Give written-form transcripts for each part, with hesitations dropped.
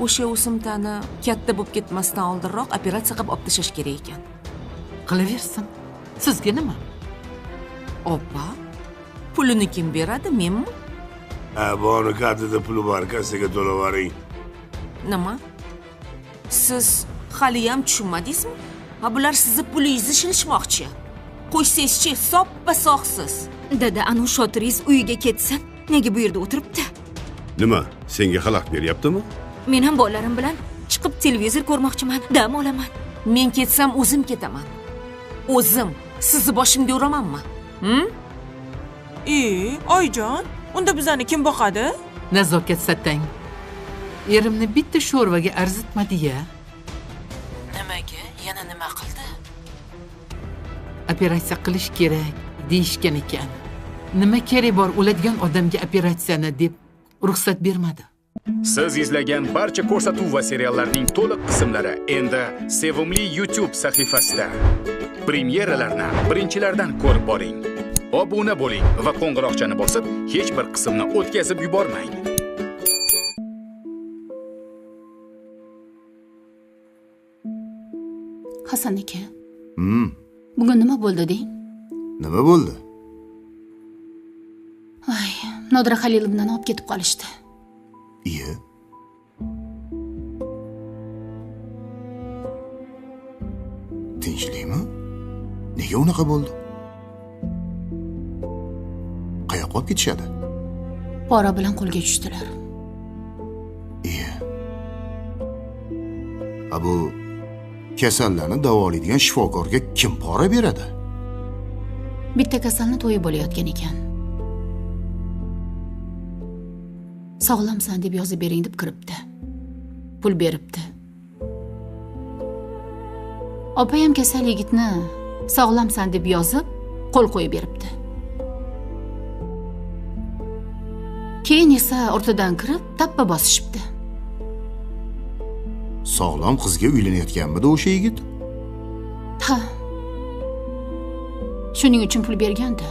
o'sha o'simtani katta bo'lib ketmasdan oldinroq operatsiya qilib olib tashlash kerak ekan. Qilaversin. Sizga nima? Oppa, pulini kim beradi, menmi? Boni kartida puli bor, kassaga to'lavering. Nima? Siz hali ham tushunmadingizmi? Bular sizni pulingizni shilishmoqchi. Qo'ysangiz-chi, soppa-sog'siz. Dada, anu shotiringiz uyiga ketsin. Nega bu yerda o'tiribdi? Nima? Senga xalaqit beryaptimi? Men ham bolalarim bilan chiqib televizor ko'rmoqchiman, dam olaman. Men ketsam o'zim ketaman. O'zim sizni boshimga uramanmi? Oyjon, unda bizani kim boqadi? Nazokat satang. Erimni bitta sho'rvaga arzitmadi-ya. Nimaga? Yana nima qildi? Operatsiya qilish kerak deyishgan ekan. Nima kerak bor o'ladigan odamga operatsiyani deb ruxsat bermadi. Siz izlagan barcha ko'rsatuv va seriallarning to'liq qismlari endi Sevimli YouTube sahifasida. Premyeralarni birinchilardan ko'rib boring. Obuna bo'ling va qo'ng'iroqchani bosib, hech bir qismni o'tkazib yubormang. Hasan aka. Bugun nima bo'ldi deng? Nima bo'ldi? Ay, Nodira Xalilovnani olib ketib qolishdi. Iya. Tinchlikmi? Nega unaqa bo'ldi? Qayoqqa olib ketishadi? Pora bilan qo'lga tushdilar. Iya. Bu kasallarni davolaydigan shifokorga kim pora beradi? Bitta kasalni to'yi bo'layotgan ekan. Sog'lomsan deb yozib bering deb kiribdi. Pul beribdi. Opayam kasal yigitni sog'lomsan deb yozib, qo'l qo'yib beribdi. Keyin esa o'rtadan kirib, tappa bosishibdi. Sog'lom qizga uylanayotganmidi o'sha yigit? Ha. Shuning uchun pul bergandi.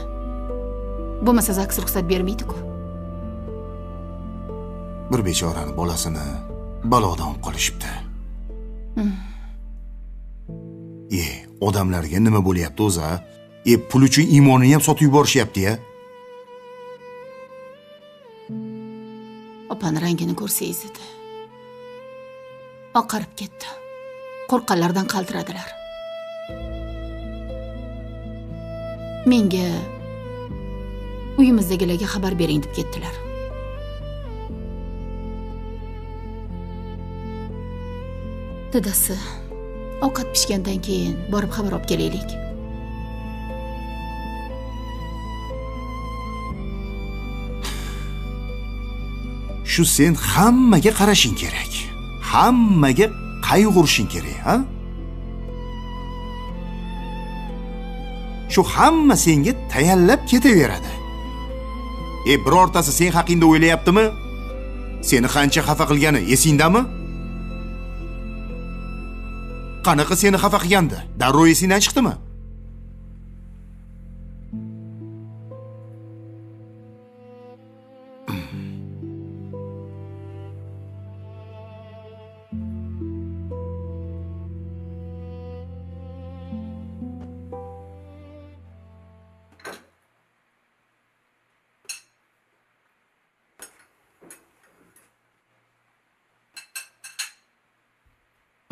Bo'lmasa zaks ruxsat bermaydi-ku. Bir bechorani bolasini balodan olib qolishibdi. Odamlarga nima bo'lyapti o'zi-a? Pul uchun iymonini ham sotib yuborishyapti-ya. Opani rangini ko'rsangiz edi. Oqarib ketdi. Qo'rqqanlardan qaltiradilar. Menga uyimizdagilarga xabar bering deb ketdilar. Dadasi, ovqat pishgandan keyin borib xabar olib kelaylik. Shu sen hammaga qarashing kerak. Hammaga qayg'urishing kerak, ha? Shu hamma senga tayinlab ketaveradi. Birortasi sen haqingda o'ylayaptimi? Seni qancha xafa qilgani esingdami? Qanaqa seni xafa qilgandi? Darrov esingdan chiqdimi?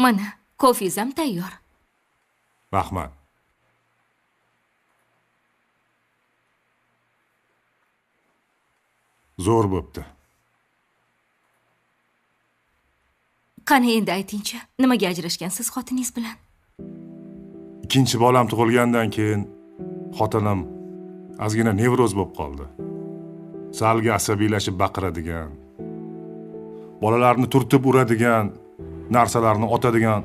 Mana, kofingiz ham tayyor. Rahmat. Zo'r bo'pti. Qani endi aytingchi, nimaga ajrashgansiz xotiningiz bilan? Ikkinchi bolam tug'ilgandan keyin xotinim ozgina nevroz bo'lib qoldi. Salga asabiylashib baqiradigan, bolalarni turtib uradigan, narsalarni otadigan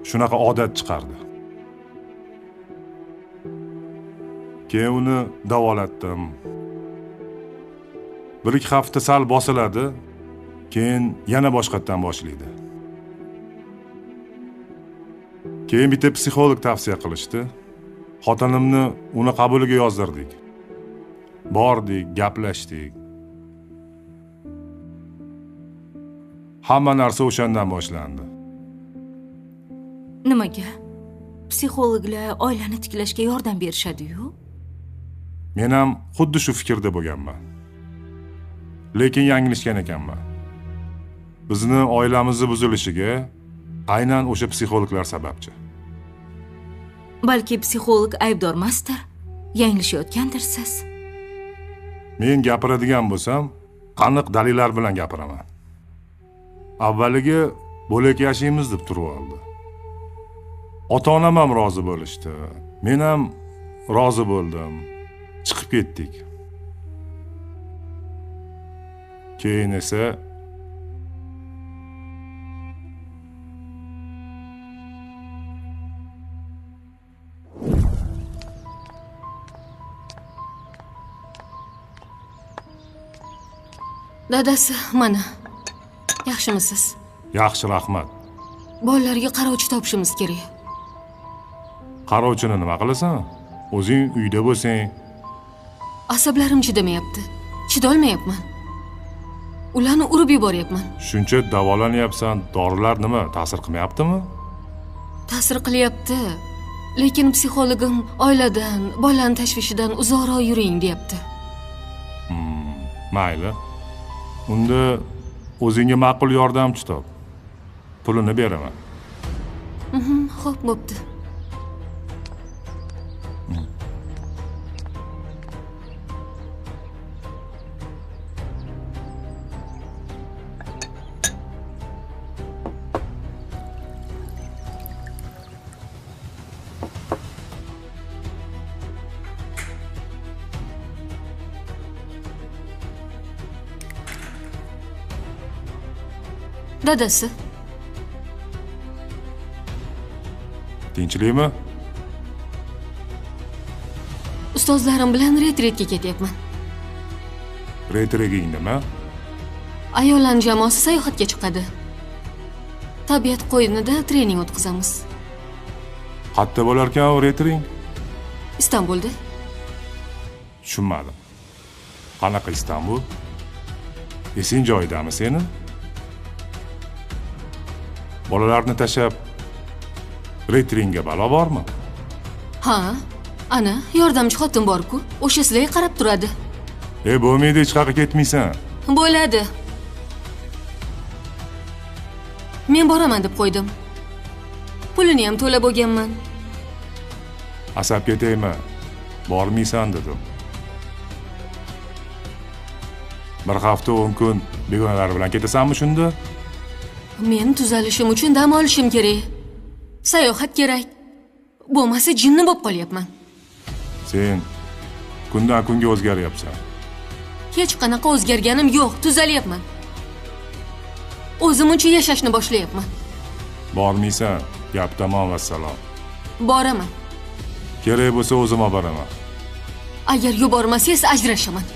shunaqa odat chiqardi. Keyin uni davolatdim. 1-2 hafta sal bosiladi, keyin yana boshqatdan boshlaydi. Keyin bitta psixolog tavsiya qilishdi. Xotinimni uni qabuliga yozdirdik. Bordik, gaplashdik. Hamma narsa o'shandan boshlandi. Nimaga? Psixologlar oilani tiklashga yordam berishadi-yu. Men ham xuddi shu fikrda bo'lganman. Lekin yanglishgan ekanman. Bizni oilamizni buzilishiga aynan o'sha psixologlar sababchi. Balki psixolog aybdormasdir, yanglishayotgandirsiz. Men gapiradigan bo'lsam, aniq dalillar bilan gapiraman. Avvaliga bo'lak yashaymiz deb turib oldi. Ota-onam ham rozi bo'lishdi. Men ham rozi bo'ldim. Chiqib ketdik. Keyin esa Dadasi, mana. Yaxshimisiz? yaxshi, rahmat. Bolalarga qarovchi topishimiz kerak. Qarovchini nima qilasan? O'zing uyda bo'lsang, Asablarim chidamayapti. Chidolmayapman. Ularni urib yuboryapman. shuncha davolanyapsan, dorilar nima ta'sir qilmayaptimi? Ta'sir qilyapti. Lekin psixologim oiladan, bolaning tashvishidan uzoqroq yuring, deyapti. Mayli. Unda o'zingga ma'qul yordamchi top. Pulini beraman. Xo'p, bo'pti. Dadasi, Tinchlikmi? ustozlarim bilan retretga ketyapman. Reytreging nima? Ayollar jamoasi sayohatga chiqadi. Tabiat qo'yinida trening o'tkazamiz. Qayerda bo'larkan u reytring? Istanbulda. Tushunmadim. Qanaqa Istanbul? Esing joyidami seni? Bolalarni tashab reytringga balo bormi? Ha, ana, yordamchi xotin bor-ku, o'sha sizlarga qarab turadi. Bo'lmaydi, hech qayerga ketmaysan. Bo'ladi. Men boraman deb qo'ydim. Pulini ham to'lab bo'lganman. Asabga tegma. Bormaysan dedim. Bir hafta 10 kun begonalar bilan ketasanmi shunda? Men tuzalishim uchun dam olishim kerak. Sayohat kerak. Bo'lmasa jinni bo'lib qolyapman. Sen kundan kunga o'zgaryapsan. Hech qanaqa o'zgarganim yo'q, tuzalyapman. O'zim uchun yashashni boshlayapman. Bormaysan. Gap tamom vassalom. Boraman. Kerak bo'lsa o'zim olib boraman. Agar yubormasangiz ajrashaman.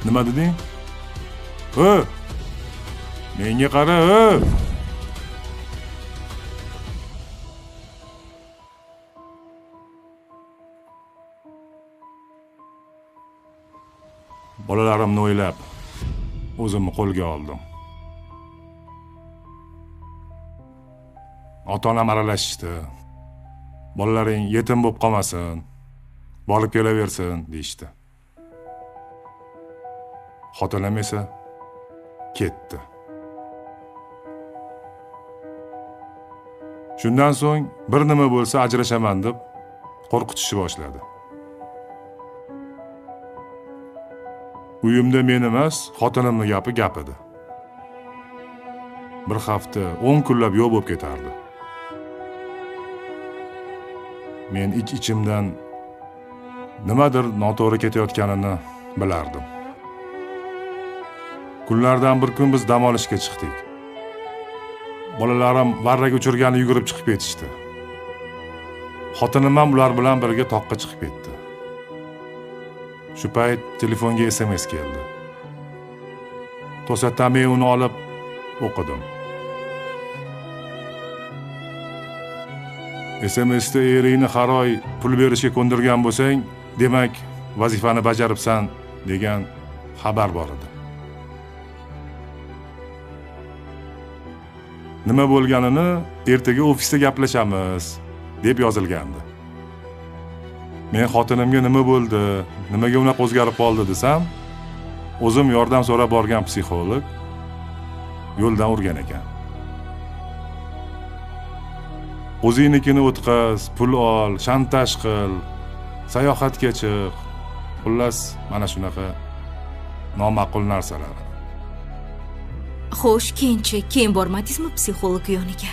Nima deding? Menga qara, Bolalarimni o'ylab o'zimni qo'lga oldim. Ota-onam aralashishdi. Bolalaring yetim bo'lib qolmasin, borib kelaversin deyishdi. Xotinim esa ketdi. Shundan so'ng bir nima bo'lsa ajrashaman deb qo'rqitishni boshladi. Uyimda men emas, xotinimning gapi gap edi. Bir hafta 10 kunlab yo'q bo'lib ketardi. Men ichimdan nimadir noto'g'ri ketayotganini bilardim. Kunlardan bir kun biz dam olishga chiqdik. Bolalarim varraga uchirgani yugurib chiqib ketishdi. Xotinim ham ular bilan birga toqqa chiqib ketdi. Shu payt telefonga SMS keldi. To'satdan men uni olib o'qidim. SMSda eringni har oy pul berishga ko'ndirgan bo'lsang, demak, vazifani bajaribsan degan xabar bor edi. Nima bo'lganini ertaga ofisda gaplashamiz deb yozilgandi. Men xotinimga nima bo'ldi, nimaga unaqa o'zgarib qoldi desam, o'zim yordam so'rab borgan psixolog yo'ldan urgan ekan. O'zingnikini o'tkaz, pul ol, shantaj qil, sayohatga chiq. Xullas, mana shunaqa noma'qul narsalar. Xo'sh, keyin bormadingizmi psixolog yoniga?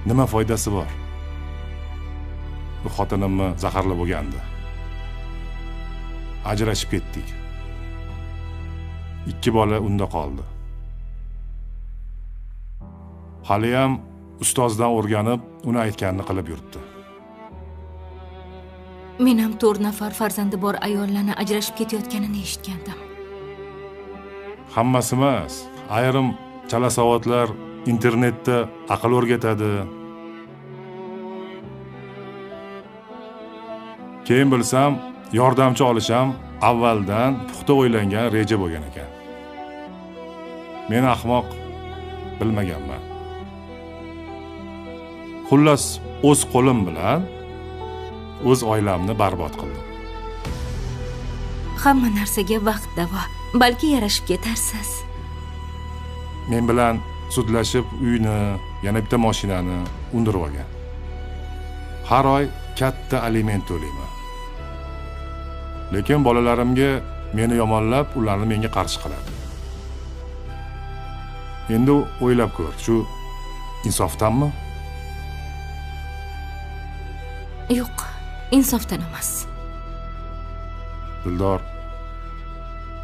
Nima foydasi bor? Bu xotinimni zaharlab bo'lgandi. Ajrashib ketdik. 2 bola unda qoldi. Haliyam ustozdan o'rganib, uni aytganini qilib yuribdi. Men ham 4 nafar farzandi bor ayollarni ajrashib ketayotganini eshitgandim. Hammasi emas. Ayrim chala savodlar internetda aql o'rgatadi. Keyin bilsam, yordamchi olisham avvaldan puxta o'ylangan reja bo'lgan ekan. Men ahmoq bilmaganman. Xullas, o'z qo'lim bilan o'z oilamni barbod qildim. Hamma narsaga vaqt davo. Balki yarashib ketarsiz. Men bilan sudlashib uyni, yana bitta mashinani undirib olgan. Har oy katta aliment to'layman. Lekin bolalarimga meni yomonlab, ularni menga qarshi qiladi. Endi o'ylab ko'r, shu insofdanmi? Yo'q, insofdan emas. Dildor,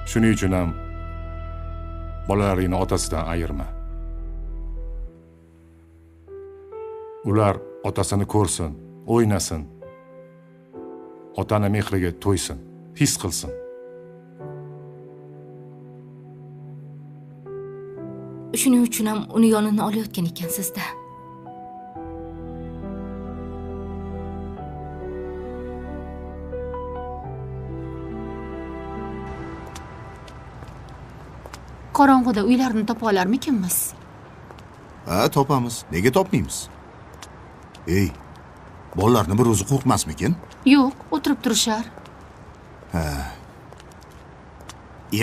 shuning uchun ham bolalaringni otasidan ayirma. Ular otasini ko'rsin, o'ynasin. Otani mehriga to'ysin, his qilsin. Shuning uchun ham uni yonini olayotgan ekansiz-da. Qorong'uda uylarni topa olarmikanmiz? Ha, topamiz. Nega topmaymiz? Ey, bolalarni bir o'zi qo'rqmasmikin? Yo'q, o'tirib turishar.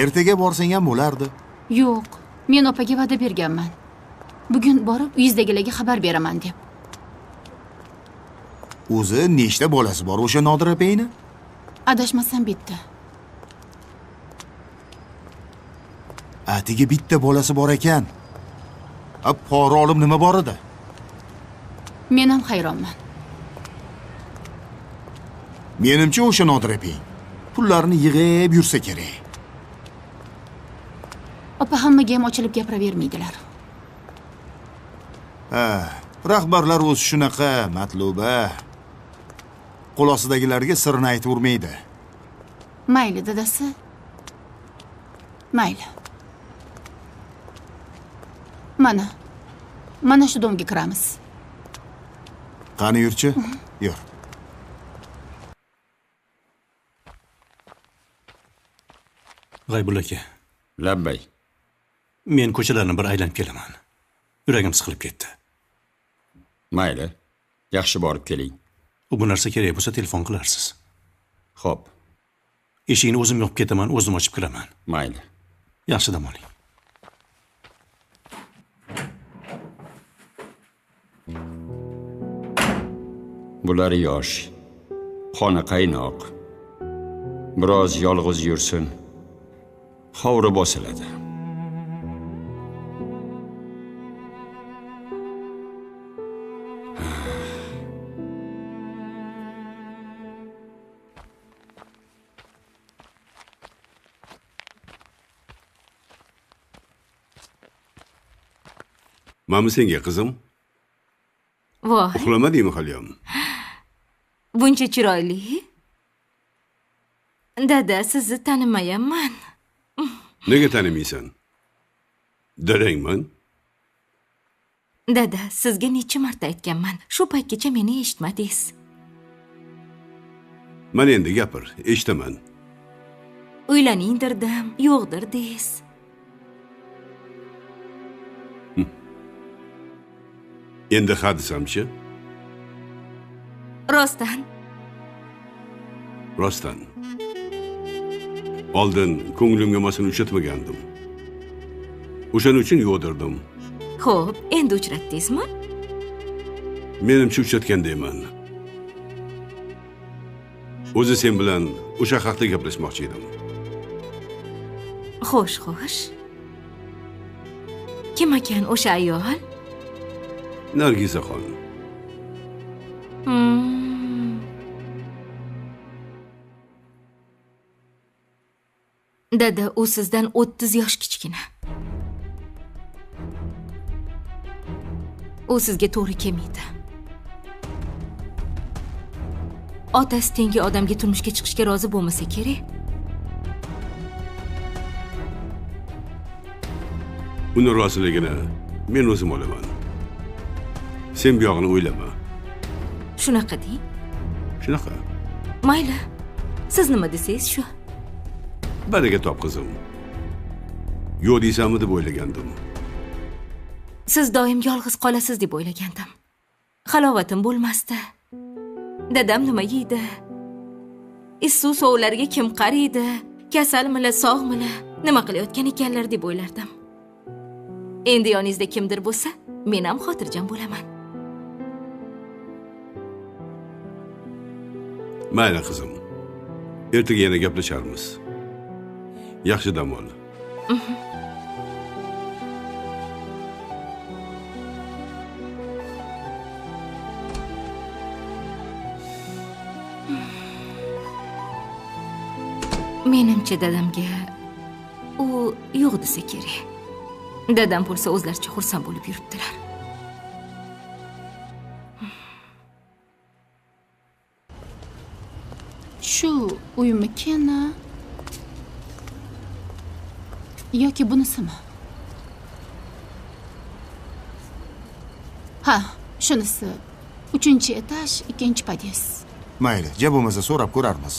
Ertaga borsang ham bo'lardi. Yo'q, men opaga va'da berganman. Bugun borib uyingizdagilarga xabar beraman deb. O'zi nechta bolasi bor o'sha Nodir opayni? Adashmasam bitta. Atiga bitta bolasi bor ekan. Pora olib nima bor edi? Men ham hayronman. Menimcha o'sha Nodir opay pullarni yig'ib yursa kerak. Opa hammaga ham ochilib gapiravermaydilar. Rahbarlar o'zi shunaqa, matluba. Qo'l ostidagilarga sirni aytavermaydi. Mayli, dadasi. Mayli. Mana shu domga kiramiz. Qani yurchi? Yur. G'aybul aka. Labbay. Men ko'chalarni bir aylanib kelaman. Yuragim siqilib ketdi. Mayli. Yaxshi borib keling. Bu narsa kerak bo'lsa telefon qilarsiz. Xo'p. Eshikni o'zim yopib ketaman, o'zim ochib kiraman. Mayli. Yaxshi dam oling. Bular yosh, xona qaynoq. Biroz yolg'iz yursin, hovri bosiladi. Mana senga qizim. Voy, Uxlamadingmi haliyam? buncha chiroyli. Dada, sizni tanimayapman. Nega tanimaysan? Dadangman. Dada, sizga necha marta aytganman. Shu paytgacha meni eshitmadingiz. Mana endi gapir, eshitaman. Uylaning dirdim, yo'qdir deysiz. Endi ha desamchi? Rostdan. Rostdan. Oldin ko'nglimga masini uchratmagandim. O'shaning uchun yo'dirdim. Xo'p, endi uchratdingizmi? Menimcha uchratgandayman. O'zi sen bilan o'sha haqda gaplashmoqchi edim. Xo'sh, xo'sh. Kim ekan o'sha ayol? Nargizaxon. Dada, u sizdan 30 yosh kichkina. U sizga to'g'ri kelmaydi. Otasi tengi odamga turmushga chiqishga rozi bo'lmasa kerak. Uni roziligini men o'zim olaman. Sen bu yog'ini o'ylama. Shunaqa deng. Shunaqa. Mayli. Siz nima desangiz shu. Baraka top qizim. Yo'q deysanmi deb o'ylagandim. Siz doim yolg'iz qolasiz deb o'ylagandim. Halovatim bo'lmasdi. Dadam nima yeydi? Issiq sovlarga kim qaraydi? Kasalmila, sog'mila? Nima qilayotgan ekanlar deb o'ylardim. Endi yoningizda kimdir bo'lsa, men ham xotirjam bo'laman. Mayli qizim. Ertaga yana gaplasharmiz. Yaxshi dam ol. Menimcha dadamga u yo'q desa kerak. Dadam bo'lsa o'zlaricha xursand bo'lib yuribdilar. Shu uymikin yoki bunisimi? Ha, shunisi. 3-etaj, 2-podyez. Mayli, ja bo'lmasa so'rab ko'rarmiz.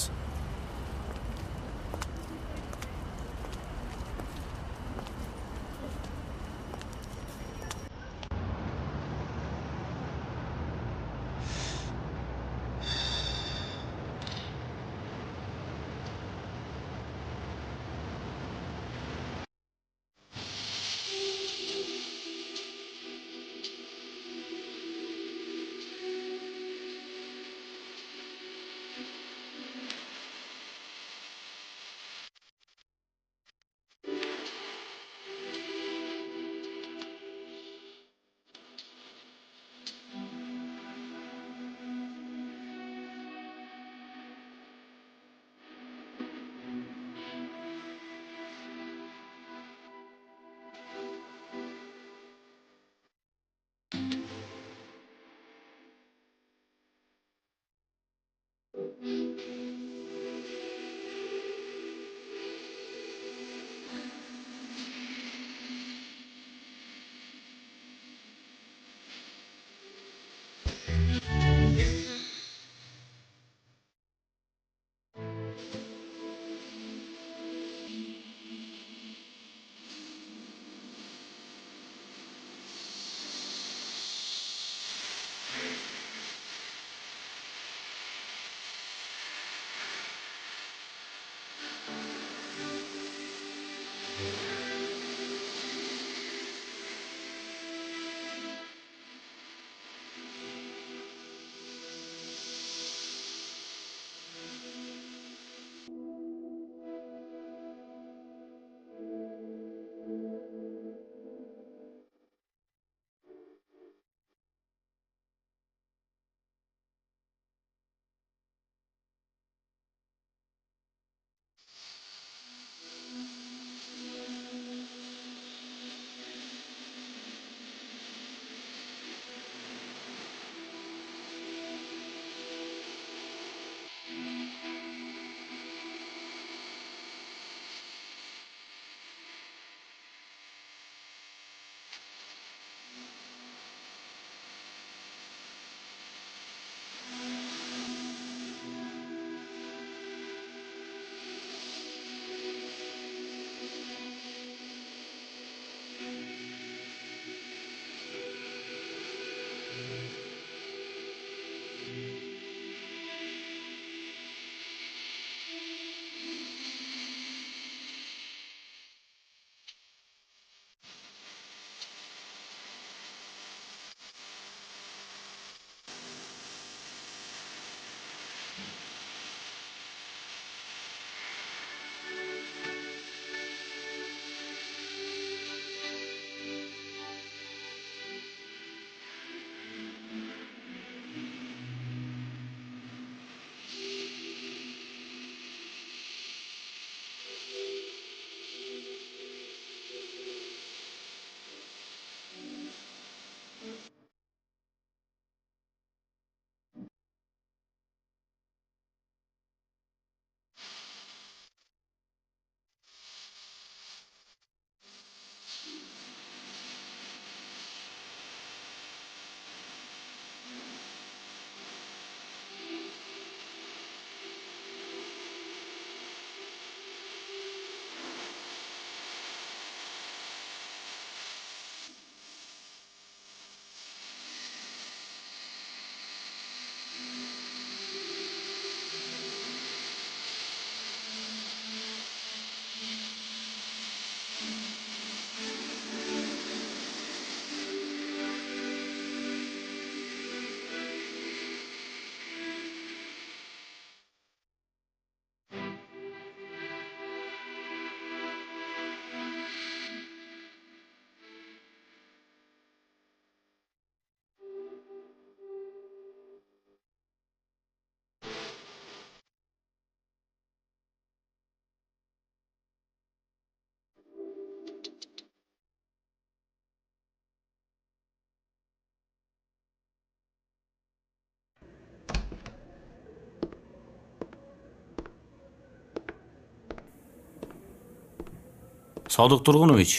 Sodiq Turg'unovich.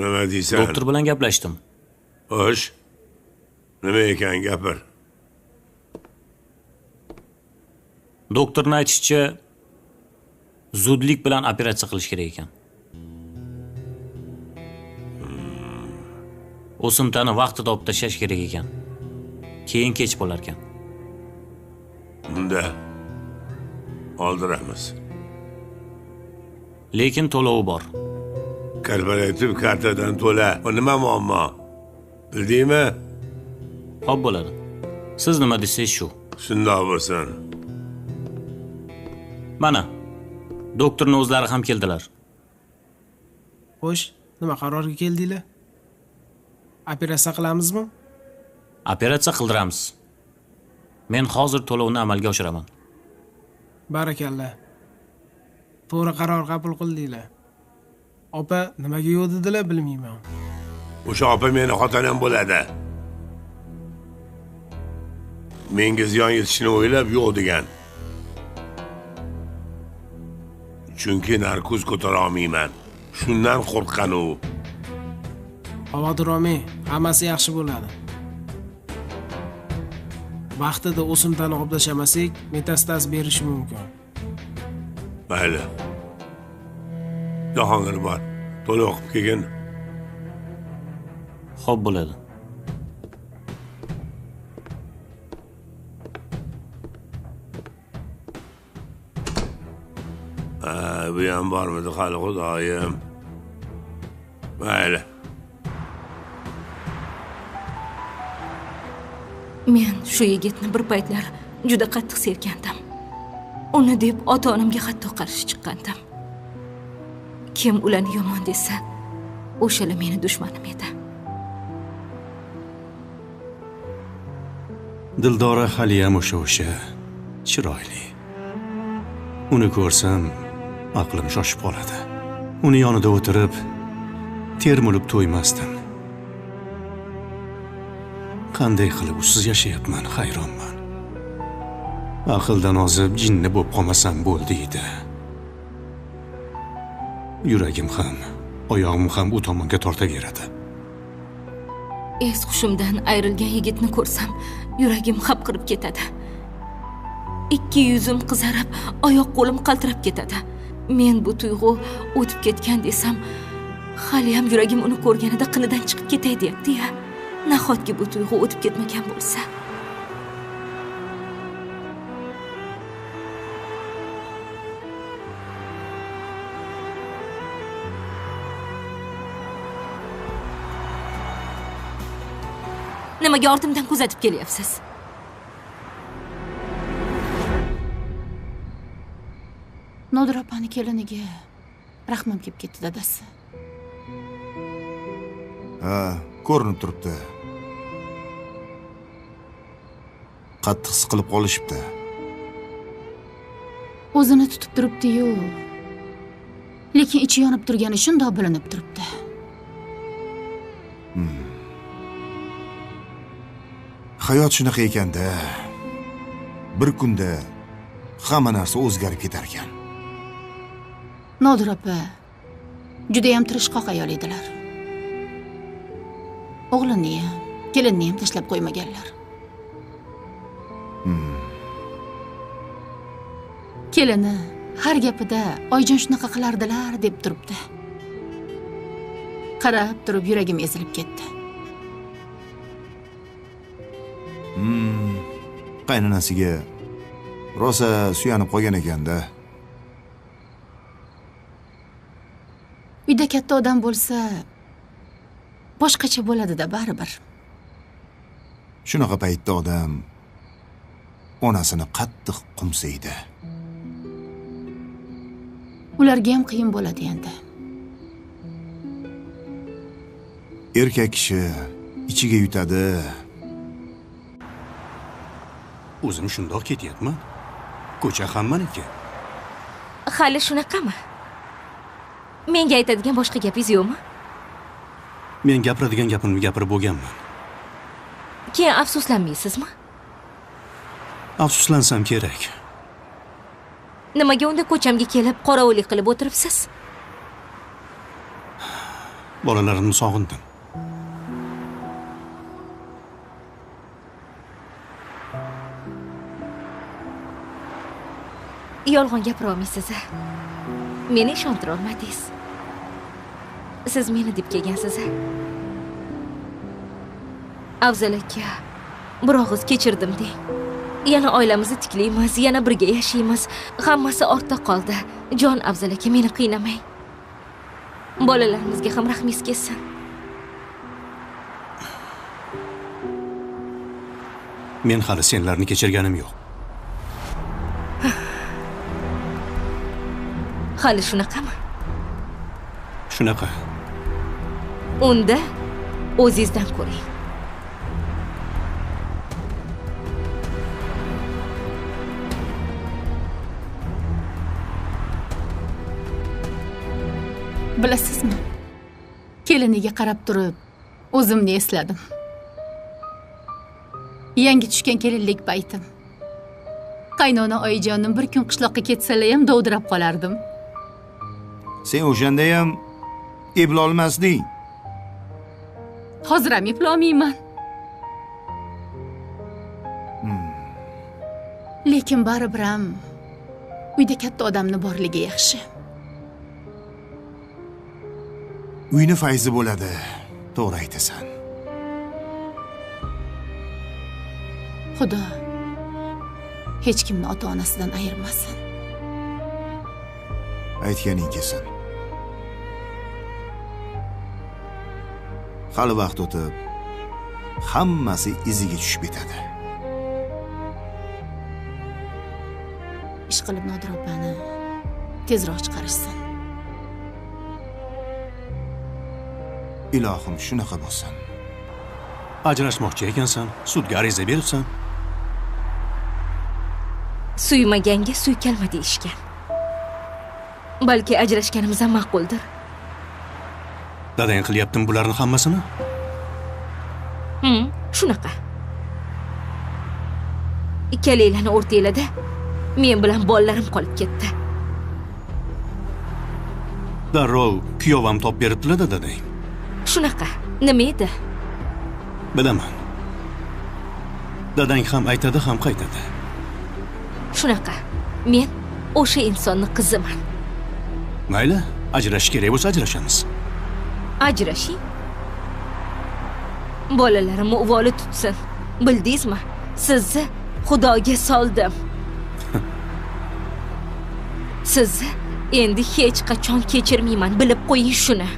Nima deysan? Doktor bilan gaplashdim. Xo'sh. Nima ekan gapir? Doktorning aytishicha, zudlik bilan operatsiya qilish kerak ekan. O'simtani vaqtida olib tashlash kerak ekan. Keyin kech bo'lar ekan. Unda oldiramiz. Lekin to'lovi bor. Korporativ kartadan to'la. Bu nima muammo? Bildingmi? Xo'p bo'ladi. Siz nima desangiz shu. Shundoq bo'lsin. Mana, doktorning o'zlari ham keldilar. Xo'sh, nima qarorga keldinglar? Operatsiya qilamizmi? Operatsiya qildiramiz. Men hozir to'lovni amalga oshiraman. Barakalla. To'g'ri qaror qabul qildinglar. Opa nimaga yo'q dedilar bilmayman. O'sha opa meni xotinim bo'ladi. Menga ziyon yetishini o'ylab yo'q degan. Chunki narkoz ko'tara olmayman. Shundan qo'rqqan u. Xavotir olmang, hammasi yaxshi bo'ladi. Vaqtida o'simtani oblashamasak, metastaz berishi mumkin. Mayli. Jahongir bor. To'la o'qib kelgin. Xo'p bo'ladi. Bu ham bormidi hali xudoyim. Mayli. Men shu yigitni bir paytlar juda qattiq sevgandim. Uni deb ota-onamga hatto qarshi chiqqandim. Kim ularni yomon desa, o'shalar meni dushmanim edi. Dildora hali ham o'sha chiroyli. Uni ko'rsam, aqlim shoshib qoladi. Uni yonida o'tirib, termulib to'ymasdim. Qanday qilib usiz yashayapman, hayronman. Aqldan ozib, jinni bo'lib qolmasam bo'ldi edi. Yuragim ham, oyog'im ham u tomonga tortaveradi. Es hushimdan ayrilgan yigitni ko'rsam, yuragim xapqirib ketadi. Ikki yuzim qizarib, oyoq qo'lim qaltirab ketadi. Men bu tuyg'u o'tib ketgan desam, hali ham yuragim uni ko'rganida qinidan chiqib ketay deyapti-ya. Nahotki bu tuyg'u o'tib ketmagan bo'lsa? Nimaga ortimdan kuzatib kelyapsiz? Nodir opani keliniga rahmim kelib ketdi dadasi. Ha, ko'rinib turibdi. Qattiq siqilib qolishibdi. O'zini tutib turibdi-yu. Lekin ichi yonib turgani shundoq bilinib turibdi. Hayot shunaqa ekanda. Bir kunda hamma narsa o'zgarib ketar ekan. Nodir opa juda ham tirishqoq ayol edilar. O'g'lini ham, kelinni ham tashlab qo'ymaganlar. Kelini har gapida oyjon shunaqa qilardilar deb turibdi. Qarab turib yuragim ezilib ketdi. Qaynonasiga rosa suyanib qolgan ekanda. Uyda katta odam bo'lsa, boshqacha bo'ladi-da baribir. Shunaqa paytda odam onasini qattiq qumsaydi. Ularga ham qiyin bo'ladi endi. Erkak kishi ichiga yutadi. O'zim shundoq ketyapman. Ko'cha hammaniki. Hali shunaqami? Menga aytadigan boshqa gapingiz yo'qmi? Men gapiradigan gapimni gapirib bo'lganman. Keyin afsuslanmaysizmi? Afsuslansam kerak. Nimaga unda ko'chamga kelib qorovullik qilib o'tiribsiz? Bolalarimni sog'indim. Yolg'on gapira olmaysiz. Meni ishontira olmadingiz. Siz meni deb kelgansiz. Afzal aka, bir og'iz kechirdim deng. Yana oilamizni tiklaymiz, yana birga yashaymiz. Hammasi ortda qoldi. Jon Afzal aka, meni qiynamang. Bolalarimizga ham rahmingiz kelsin. Men hali senlarni kechirganim yo'q. Hali shunaqami? Shunaqa. Unda o'zingizdan ko'ring. Bilasizmi? Keliniga qarab turib, o'zimni esladim. Yangi tushgan kelinlik paytim. Qaynona oyijonim bir kun qishloqqa ketsalar ham dovdirab qolardim. Sen o'shanda ham eplolmasding. Hozir ham eplolmayman. Lekin baribir ham uyda katta odamni borligi yaxshi. Uyni fayzi bo'ladi. To'g'ri aytasan. Xudo hech kimni ota-onasidan ayirmasin. Aytganing kelsin. Hali vaqt o'tib, hammasi iziga tushib ketadi. Ish qilib Nodir opani tezroq chiqarishsin. Ilohim shunaqa bo'lsin. Ajrashmoqchi ekansan, sudga ariza beribsan. Suymaganga suykalma deyishgan. Balki ajrashganimiz ham ma'quldir. Dadang qilyaptimi bularni hammasini? Shunaqa. Ikkalanglarni o'rtanglarda men bilan bolalarim qolib ketdi. Darrov kuyovam top beribdi-da dadang. Shunaqa. Nima edi? Bilaman. Dadang ham aytadi, ham qaytadi. Shunaqa. Men o'sha insonning qiziman. Mayli, ajrashish kerak bo'lsa ajrashamiz. Ajrashing. Bolalarimni uvoli tutsin. Bildingizmi? Sizni Xudoga soldim. Sizni endi hech qachon kechirmayman, bilib qo'ying shuni.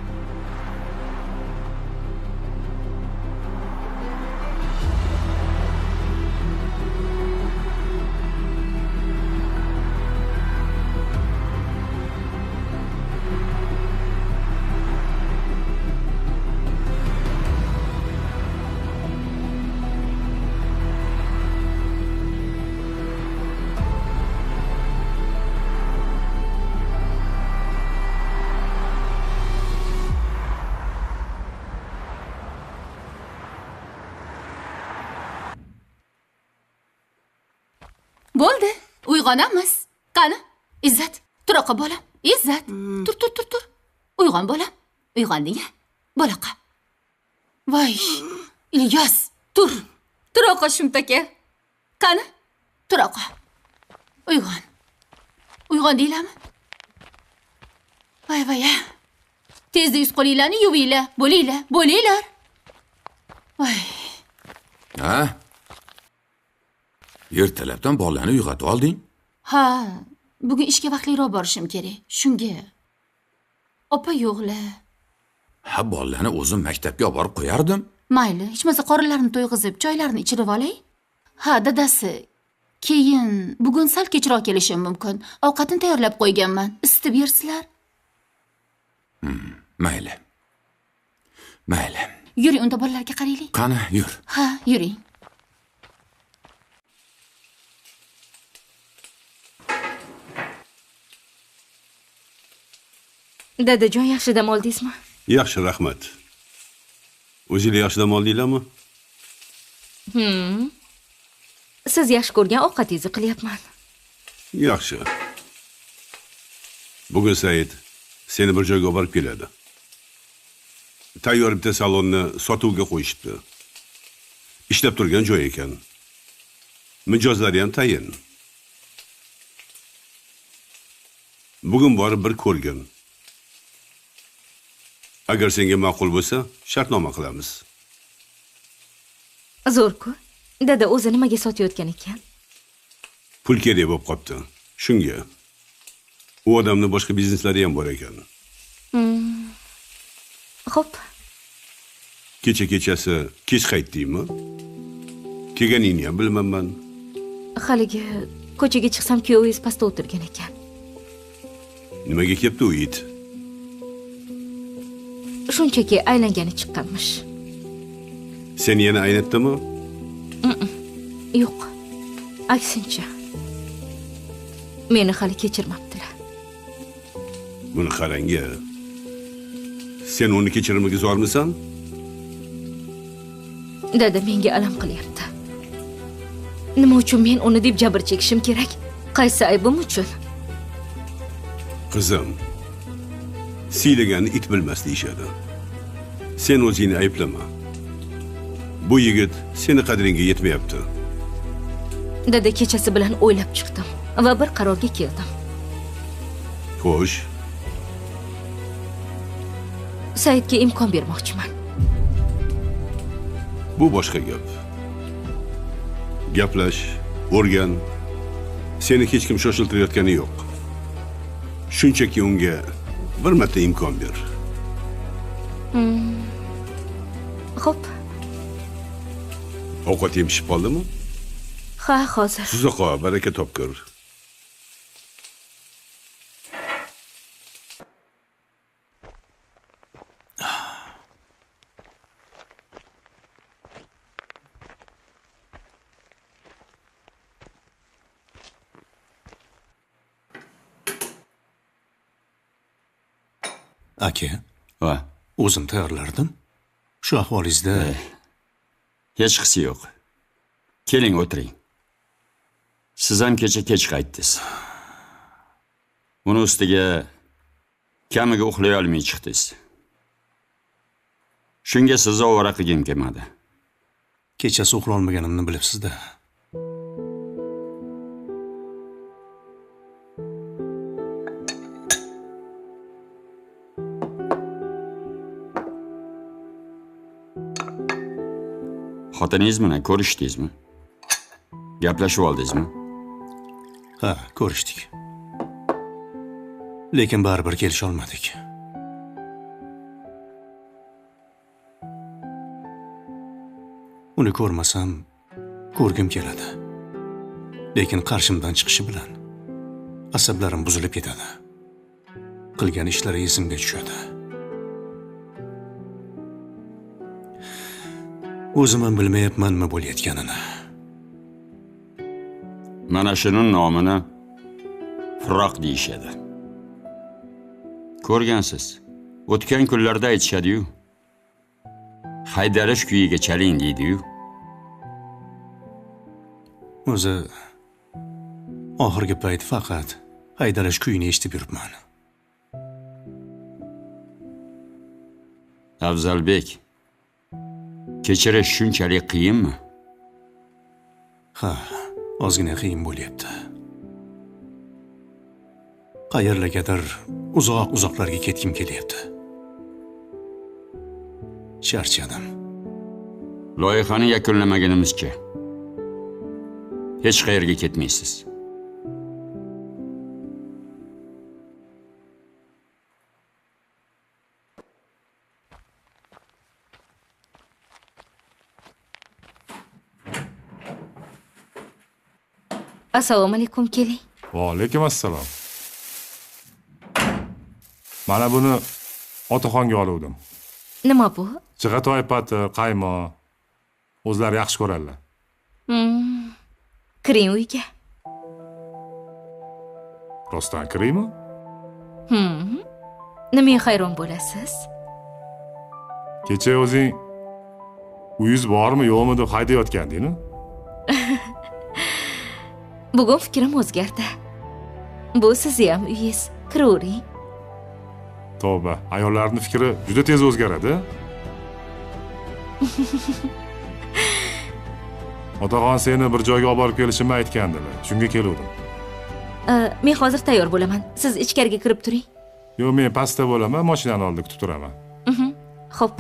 Bo'ldi, uyg'onamiz. Qani, Izzat, tur oqa bolam. Izzat, tur. Uyg'on bolam. Uyg'onding-a? Bolaqa. Voy, Ilyos, tur. Tur oqa shumtaka. Qani, tur oqa. Uyg'on. Uyg'ondinglarmi? Voy. Tezda yuz qo'linglarni yuvinglar, bo'linglar. Voy. Ha? Ertalabdan bolani uyg'otib olding? Ha, bugun ishga vaqtliroq borishim kerak. Shunga. Opa yo'qlar. Ha, bolani o'zim maktabga olib borib qo'yardim. Mayli, hech bo'lmasa qorinlarini to'yg'izib, choylarini ichirib olay. Ha, dadasi. Keyin bugun sal kechroq kelishim mumkin. Ovqatni tayyorlab qo'yganman. Isitib yersizlar. Mayli. Yuring, unda bolalarga qaraylik. Qani, yur. Ha, yuring. Dadajon, yaxshi dam oldingizmi? Yaxshi, rahmat. O'zinglar yaxshi dam oldinglarmi? Siz yaxshi ko'rgan ovqatingizni qilyapman. Yaxshi. Bugun Said seni bir joyga olib keladi. tayyor bitta salonni sotuvga qo'yishibdi. Ishlab turgan joy ekan. Mijozlari ham tayin. Bugun borib bir ko'rgin. Agar senga ma'qul bo'lsa, shartnoma qilamiz. Zo'r-ku. Dada o'zi nimaga sotayotgan ekan? Pul kerak bo'lib qopti. Shunga. U odamning boshqa bizneslari ham bor ekan. Xo'p. Kechasi kech qaytdingmi? Kelganingni ham bilmayman. Haligi ko'chaga chiqsam kuyovingiz pastda o'tirgan ekan. Nimaga kelibdi u it? Shunchaki aylangani chiqqanmish. Seni yana aynatdimi? Yo'q. Aksincha. Meni hali kechirmabdilar. Buni qarang-a. Sen uni kechirmaga zormisan? Dada menga alam qilyapti. Nima uchun men uni deb jabr chekishim kerak? Qaysi aybim uchun? Qizim, siylaganni it bilmas deyishadi. Sen o'zingni ayblama. Bu yigit seni qadringga yetmayapti. Dada kechasi bilan o'ylab chiqdim va bir qarorga keldim. Xo'sh. Saidga imkon bermoqchiman. Bu boshqa gap. Gaplash, o'rgan. Seni hech kim shoshiltirayotgani yo'q. Shunchaki unga bir marta imkon ber. Xo'p. Ovqat yemishib qoldimi? Ha, hozir. Suzoqo, baraka topkur. Aka, o'zim tayyorlardim. Shu ahvolingizda hech qisi yo'q. Keling, o'tiring. Siz ham kecha kech qaytdingiz. Uni ustiga kamiga uxlay olmay chiqdingiz. Shunga sizni ovora qilgim kelmadi. Kechasi uxlay olmaganimni bilibsiz-da. Xotiningiz bilan ko'rishdingizmi? Gaplashib oldingizmi? Ha, ko'rishdik. Lekin baribir kelisha olmadik. Uni ko'rmasam, ko'rgim keladi. Lekin qarshimdan chiqishi bilan asablarim buzilib ketadi. Qilgan ishlari esimga tushadi. O'zim ham bilmayapman nima bo'layotganini. Mana shuning nomini firoq deyishadi. Ko'rgansiz, o'tgan kunlarda aytishadi-yu. Haydarish kuyiga chaling deydi-yu. O'zi oxirgi payt faqat haydarish kuyini eshitib yuribman. Afzalbek, kechirish shunchalik qiyinmi? Ha, ozgina qiyin bo'lyapti. Qayerlargadir uzoq-uzoqlarga ketgim kelyapti. Charchadim. Loyihani yakunlamagunimizcha hech qayerga ketmaysiz. Assalomu alaykum, keling. Va alaykum assalom. Mana buni otaxonga oluvdim. Nima bu? Chig'atoy pati, qaymoq. O'zlari yaxshi ko'radilar. Kiring uyga. Rostdan kiraymi? Nimaga hayron bo'lasiz? Kecha o'zing uyingiz bormi, yo'qmi deb haydayotganding-ku. Bugun fikrim o'zgardi. Bu sizni ham uyingiz. Kiravering. Tavba, ayollarning fikri juda tez o'zgaradi. Otaxon seni bir joyga olib borib kelishimni aytgandilar. Shunga keldim. Men hozir tayyor bo'laman. Siz ichkariga kirib turing. Yo'q, men pastda bo'laman, mashinani oldida kutib turaman. Xo'p.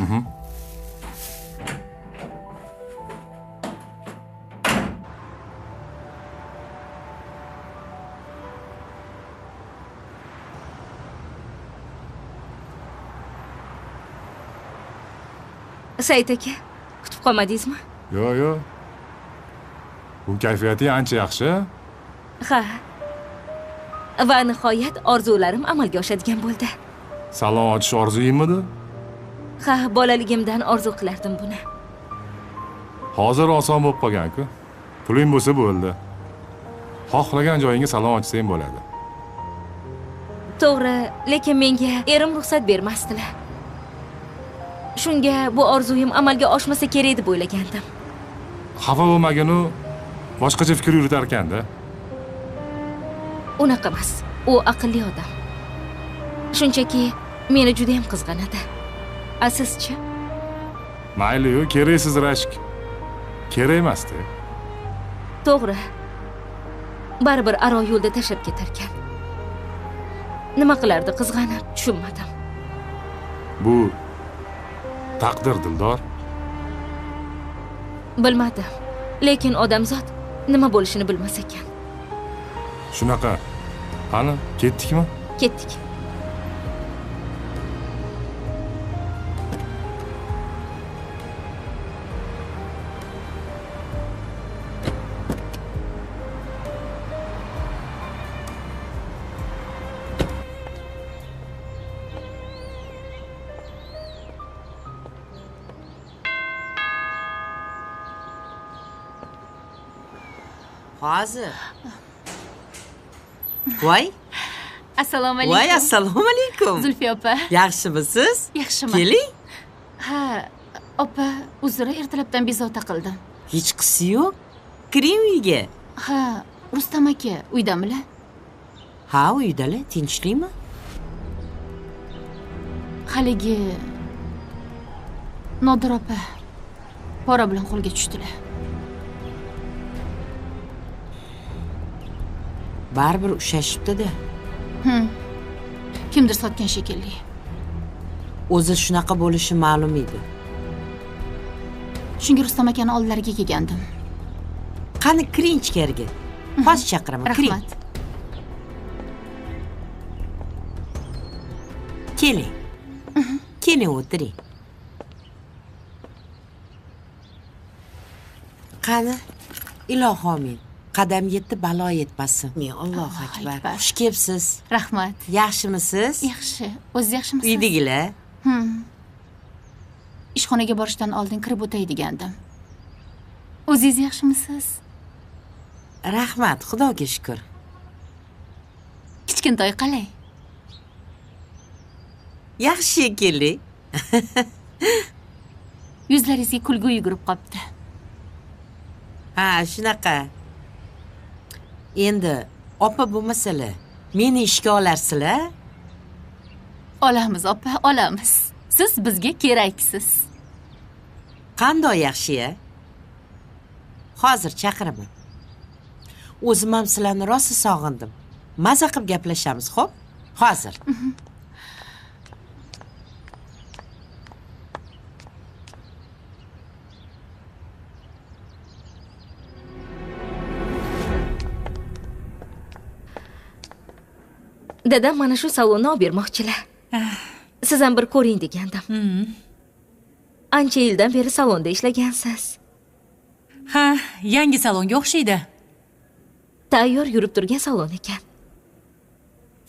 Said aka, kutib qolmadingizmi? Yo'q. Bu kayfiyati ancha yaxshi. Ha. Va nihoyat orzularim amalga oshadigan bo'ldi. Salon ochish orzuyingmidi? Ha, bolaligimdan orzu qilardim buni. Hozir oson bo'lib qolgan-ku. Puling bo'lsa bo'ldi. Xohlagan joyingga salon ochsang bo'ladi. To'g'ri, lekin menga erim ruxsat bermasdilar. Shunga bu orzuyim amalga oshmasa kerak deb o'ylagandim. Xafa bo'lmagin-u, boshqacha fikr yuritar ekanda. Unaqa emas. U aqlli odam. Shunchaki meni juda ham qizg'anadi. Sizchi? Mayli-yu, keraksiz rashk. Kerak emas-da. To'g'ri. Baribir aro yo'lda tashlab ketar ekan. Nima qilardi qizg'anib, tushunmadim. Bu taqdir, Dildor. Bilmadim. Lekin odamzod nima bo'lishini bilmas ekan. Shunaqa. Qani, ketdikmi? Ketdik. Hozir. Voy. Assalomu alaykum. Voy, assalomu alaykum. Zulfiya opa. Yaxshimisiz? Yaxshiman. Keling. Ha, opa, uzra ertalabdan bezovta qildim. Hech qisi yo'q. Kiring uyga. Ha, Rustam aka uydamilar? Ha, uydalar. Tinchlikmi? Haligi Nodir opa pora bilan qo'lga tushdilar. Baribir ushashibdi-da. Kimdir sotgan shekilli. O'zi shunaqa bo'lishi ma'lum edi. Shunga Rustam akani oldilariga kelgandim. Qani kiring ichkariga. Hozir chaqiraman. Kiring. Rahmat. Keling. Keling o'tiring. Qani, ilohi omin. Qadam yetdi, balo yetmasin. Men Allohu akbar. Xush kelibsiz. Rahmat. Yaxshimisiz? Yaxshi. O'zingiz yaxshimisiz? Uydagilar? Ishxonaga borishdan oldin kirib o'tay degandim. O'zingiz yaxshimisiz? Rahmat, Xudoga shukr. Kichkintoy qalay? Yaxshi shekilli. Yuzlaringizga kulgu yugurib qopti. Ha, shunaqa. Endi opa bo'lmasalar, meni ishga olarsizlar? Olamiz opa, olamiz. Siz bizga keraksiz. Qanday yaxshi-ya? Hozir chaqiraman. O'zim ham sizlarni rosa sog'indim. Maza qilib gaplashamiz, xo'p? Hozir. Dadam mana shu salonni olib bermoqchilar. Siz ham bir ko'ring degandim. Ancha yildan beri salonda ishlagansiz. Ha, yangi salonga o'xshaydi. Tayyor yurib turgan salon ekan.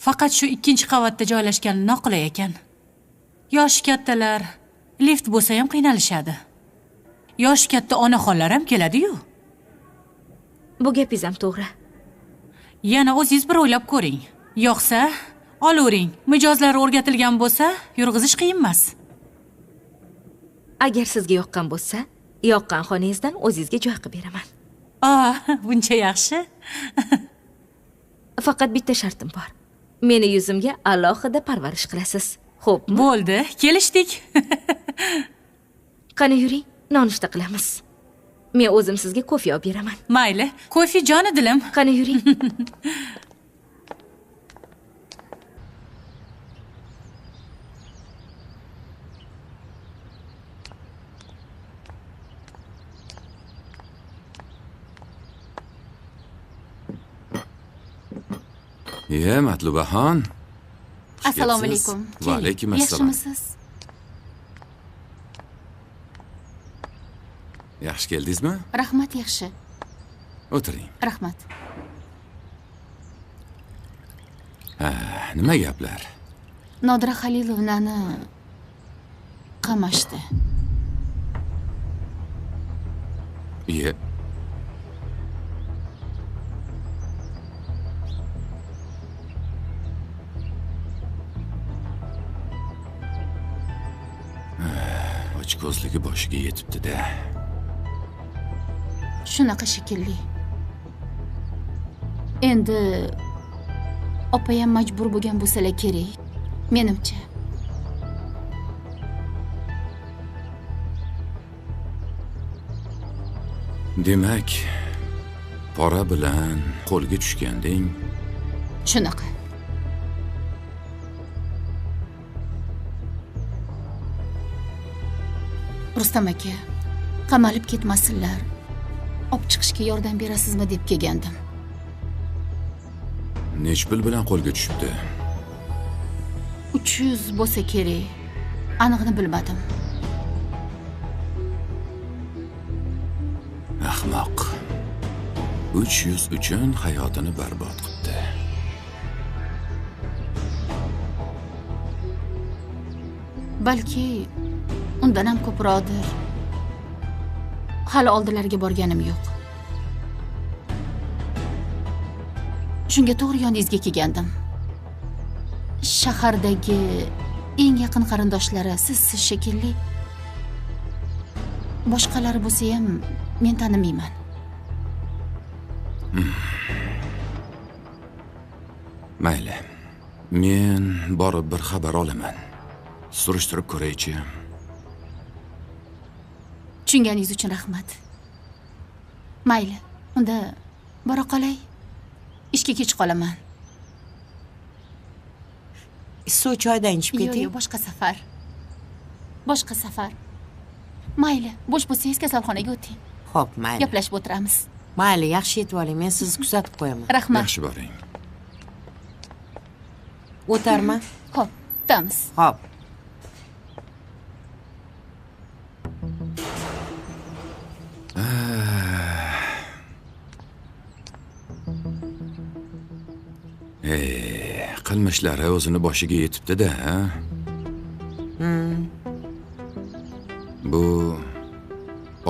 Faqat shu 2-qavatda joylashgani noqulay ekan. Yoshi kattalar lift bo'lsa ham qiynalishadi. Yoshi katta onaxonlar ham keladi-yu. Bu gapingiz ham to'g'ri. Yana o'zingiz bir o'ylab ko'ring. Yo'qsa, olavering. Mijozlari o'rgatilgan bo'lsa, yurg'izish qiyin emas. Agar sizga yoqqan bo'lsa, yoqqan xonangizdan o'zingizga joy qilib beraman. Buncha yaxshi. Faqat bitta shartim bor. Meni yuzimga alohida parvarish qilasiz. Xo'pmi? Bo'ldi, kelishdik. Qani yuring, nonushta qilamiz. Men o'zim sizga kofe olib beraman. Mayli, kofe joni dilim. Qani yuring. Matlubaxon. Assalomu alaykum. Va alaykum assalom. Yaxshimisiz? Yaxshi keldingizmi? Rahmat, yaxshi. O'tiring. Rahmat. Nima gaplar? Nodira Xalilovnani qamashdi. Iye. Ochko'zligi boshiga yetibdi-da. Shunaqa shekilli. Endi opayam majbur bo'lgan bo'lsalar kerak, menimcha. Demak, pora bilan qo'lga tushganding. Shunaqa. Rustam aka, qamalib ketmasinlar. Olib chiqishga yordam berasizmi deb kelgandim. Nech pul bilan qo'lga tushibdi? 300 bo'lsa kerak. Aniqni bilmadim. Ahmoq. 300 uchun hayotini barbod qildi. Balki undan ham ko'proqdir. Hali oldilariga borganim yo'q. Shunga to'g'ri yoningizga kelgandim. Shahardagi eng yaqin qarindoshlari siz shekilli. Boshqalari bo'lsa ham men tanimayman. Mayli. Men borib bir xabar olaman. Surishtirib ko'raychi. Tushunganingiz uchun rahmat. Mayli, unda bora qolay. Ishga kech qolaman. Suv choydan ichib keting. Yo'q, boshqa safar. Boshqa safar. Mayli, bo'sh bo'lsangiz kasalxonaga o'ting. Xo'p, mayli. Gaplashib o'tiramiz. Mayli, yaxshi yetib oling. Men sizni kuzatib qo'yaman. Rahmat. Yaxshi boring. O'tarman. Xo'p, o'tamiz. Xo'p. Qilmishlari o'zini boshiga yetibdi-da. Bu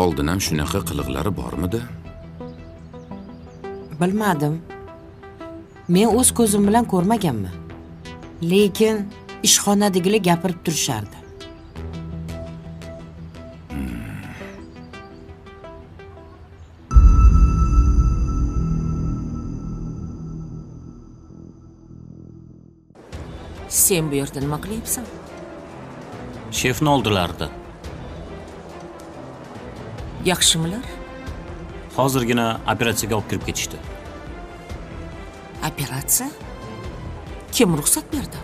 oldin ham shunaqa qiliqlari bormidi? Bilmadim. Men o'z ko'zim bilan ko'rmaganman. Lekin ishxonadagilar gapirib turishardi. Sen bu yerda nima qilyapsan? Shefni oldilardi. Yaxshimilar? Hozirgina operatsiyaga olib kirib ketishdi. Operatsiya? Kim ruxsat berdi?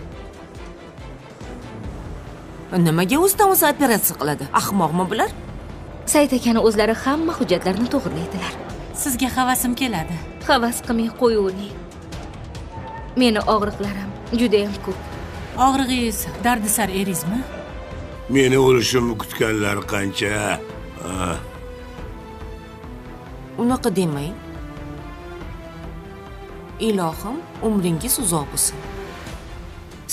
Nimaga o'zidan o'zi operatsiya qiladi? Ahmoqmi bular? Said akani o'zlari hamma hujjatlarni to'g'rilaydilar. Sizga havasim keladi. Havas qilmay qo'yavering. Meni og'riqlarim juda ham ko'p. Og'rig'ingiz dardisar eringizmi? Meni o'lishimni kutganlar qancha? Unaqa demang. Ilohim, umringiz uzoq bo'lsin.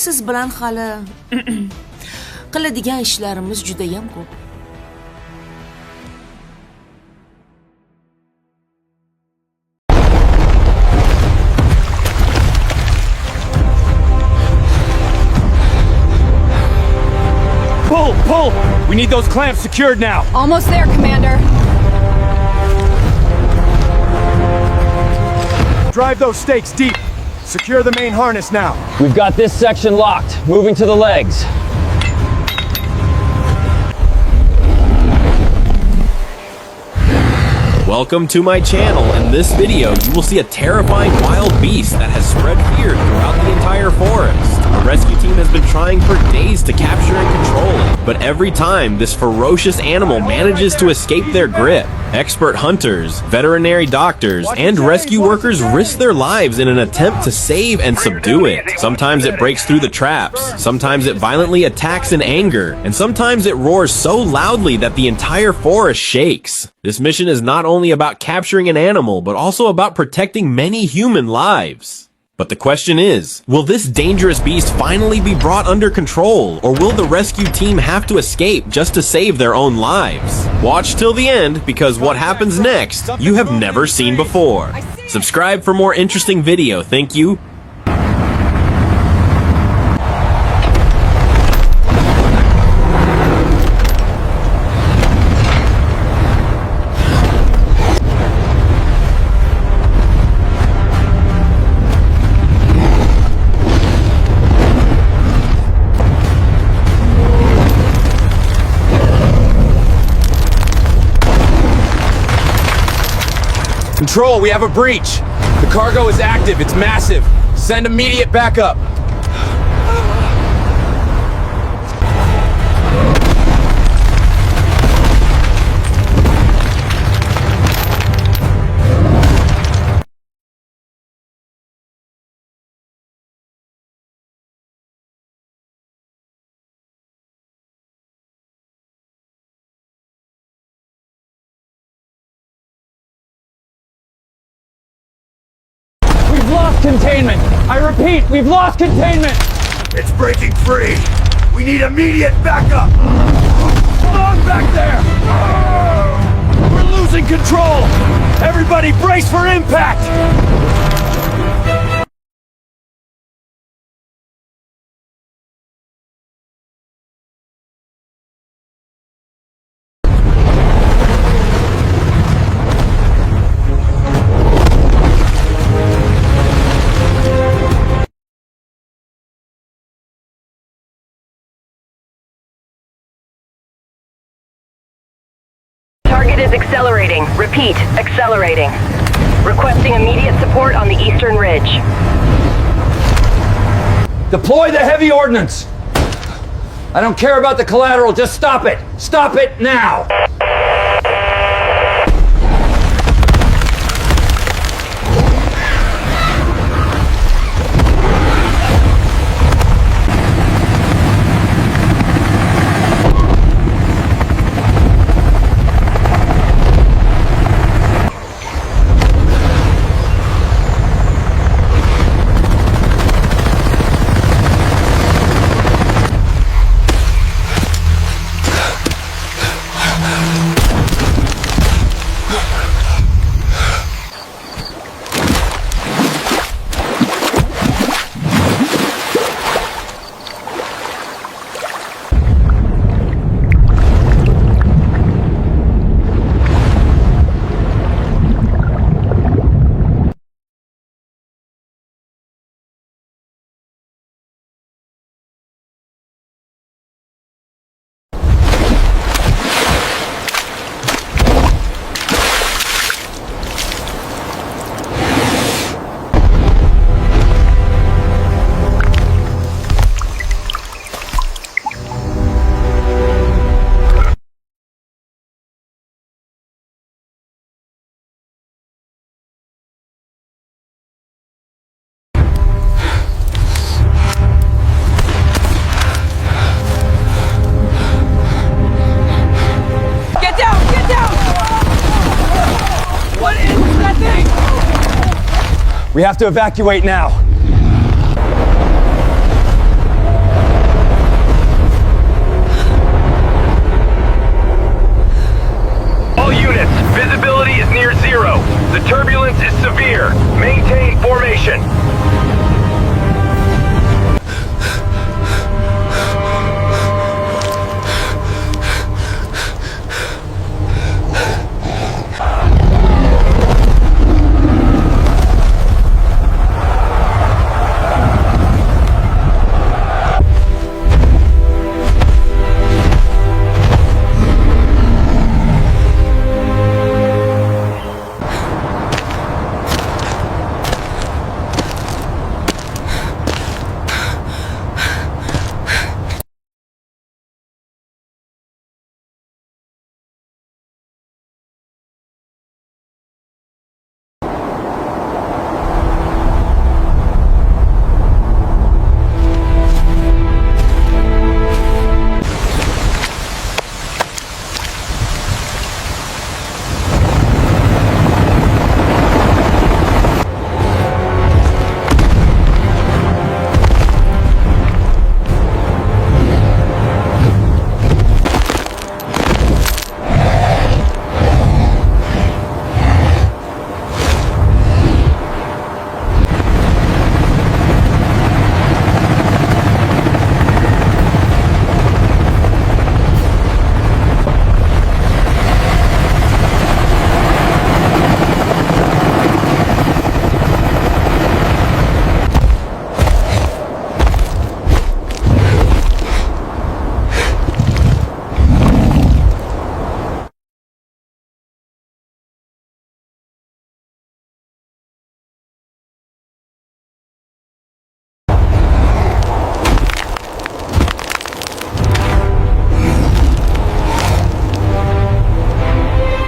Siz bilan hali qiladigan ishlarimiz juda ham ko'p. Pull! We need those clamps secured now. Almost there, Commander. Drive those stakes deep. Secure the main harness now. We've got this section locked. Moving to the legs. Welcome to my channel. In this video, you will see a terrifying wild beast that has spread fear throughout the entire forest. The rescue team has been trying for days to capture and control it, but every time this ferocious animal manages to escape their grip. Expert hunters, veterinary doctors, and rescue workers risk their lives in an attempt to save and subdue it. Sometimes it breaks through the traps, sometimes it violently attacks in anger, and sometimes it roars so loudly that the entire forest shakes. This mission is not only about capturing an animal, but also about protecting many human lives. But the question is, will this dangerous beast finally be brought under control, or will the rescue team have to escape just to save their own lives? Watch till the end, because what happens next, you have never seen before. Subscribe for more interesting video, thank you. Control, we have a breach. The cargo is active. It's massive. Send immediate backup. We've lost containment! I repeat, we've lost containment! It's breaking free. We need immediate backup. Hold on back there. We're losing control. Everybody brace for impact. Target is accelerating. Repeat, accelerating. Requesting immediate support on the eastern ridge. Deploy the heavy ordnance! I don't care about the collateral, just stop it! Stop it now! We have to evacuate now. All units, visibility is near zero. The turbulence is severe. Maintain formation.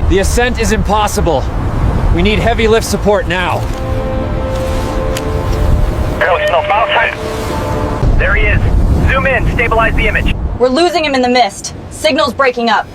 The ascent is impossible. We need heavy lift support now. There he is. Zoom in, stabilize the image. We're losing him in the mist. Signal's breaking up.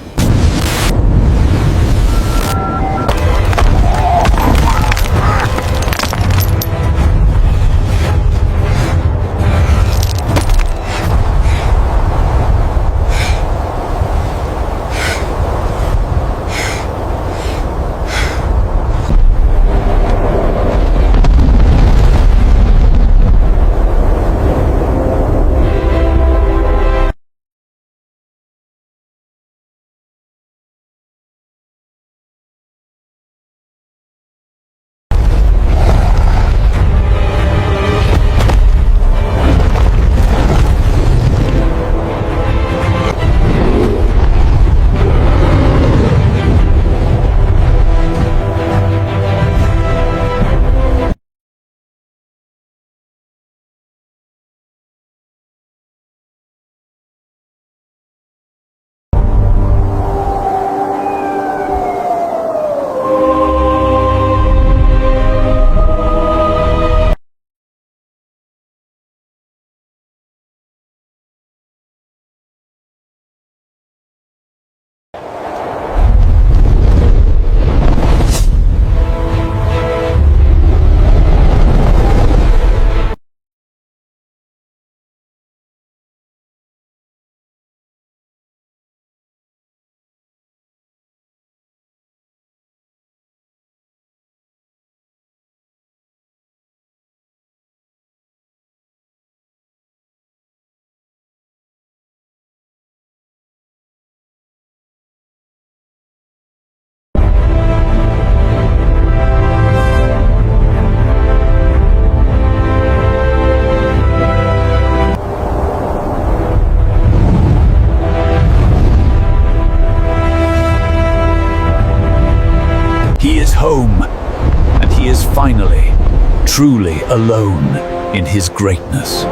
He is home, and he is finally, truly alone in his greatness.